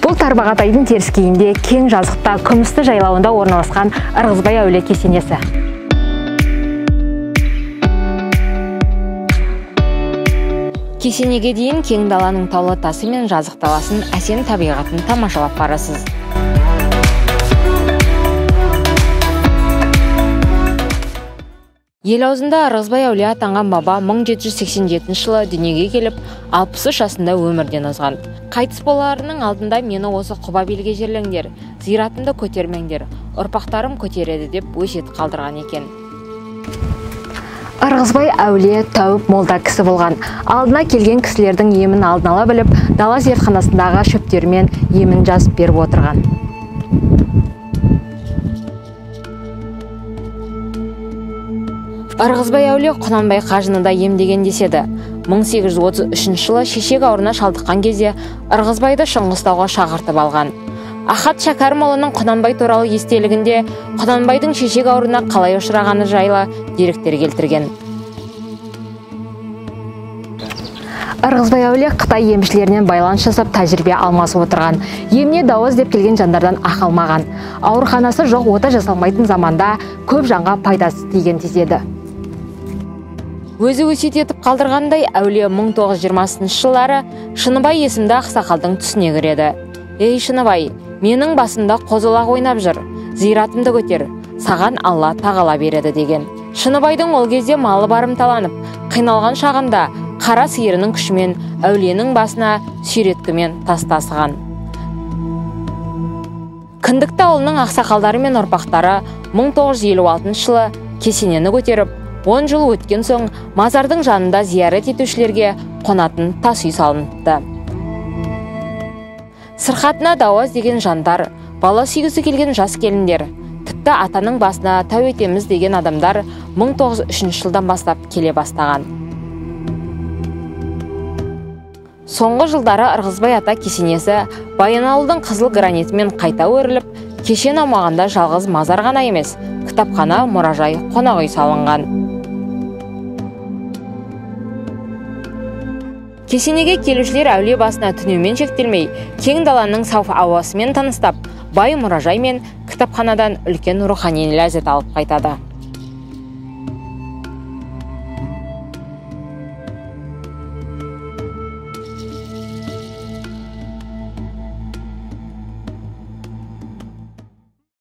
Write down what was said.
Бұл Тарбағатайдың теріскейінде кең жазықта күмісті жайлауында орналасқан Ырғызбай әулие кесенесі. Кесенеге дейін кең даланың таулы тасы мен жазық даласын, әсем табиғатын тамашалап барасыз. Ел аузында Ырғызбай әулие атанған баба 1787 жылы дүниеге келіп, 60 жасында өмірден озған. Қайтыс боларының алдында мені осы Құба белге жерлеңдер, зиратымды көтермеңдер, ұрпақтарым көтереді деп өсиет қалдырған екен. Ырғызбай әулие тәуіп молда кісі болған. Алдына келген кісілердің емін алдын ала біліп, дала зертханасындағы шөптермен емін жазып беріп отырған. Ырғызбай әулие Құнанбай қажыны да емдеген деседі. 1833 жылы шешек ауырына шалдыққан кезде Ырғызбайды Шыңғыстауға шақыртып алған. Ахат Шәкәрімұлының Құнанбай туралы естелігінде Құнанбайдың шешек ауырына қалай ұшырағаны жайлы деректер келтірген. Ырғызбай әулие Қытай емшілерінен байланыс жасап тәжірибе алмасып отырған. Еміне дауыз деп келген жандардан ақы алмаған. Ауруханасы жоқ, ота жасалмайтын заманда көп жанға пайдасы тиген деседі. Өзі өсиет етіп қалдырғандай, әулие 1920 жылдары Шыныбай есімді ақсақалдың түсіне кіреді. Ей Шыныбай, менің басымда қозолақ ойнап жүр, зиратымды көтер, саған Алла тағала береді деген. Шыныбайдың ол кезде малы барымталанып, қиналған шағында қара сиырының күшімен әулиенің басына сүйреткімен тастасыған. Кіндікті ауылының ақсақалдары мен ұрпақтары 1956 жылы кесенені көтеріп, 10 жыл өткен соң мазардың жанында зиярат етушілерге қонатын тас үй салыныпты. Сырқатына дауа деген жандар, бала сүйгісі келген жас келіндер, тіпті атаның басына тәу етеміз деген адамдар 1903 жылдан бастап келе бастаған. Соңғы жылдары Ырғызбай ата кесенесі Баянауылдың қызыл гранитімен қайта өріліп, кешен аумағында жалғыз мазар ғана емес, кітапхана, мұражай, қонақ үй салынған. Кесенеге келушілер әулие басына түнеумен шектелмей, кең даланың саф ауасымен таныстап, бай мұражай мен кітапханадан үлкен рухани ләззат алып қайтады.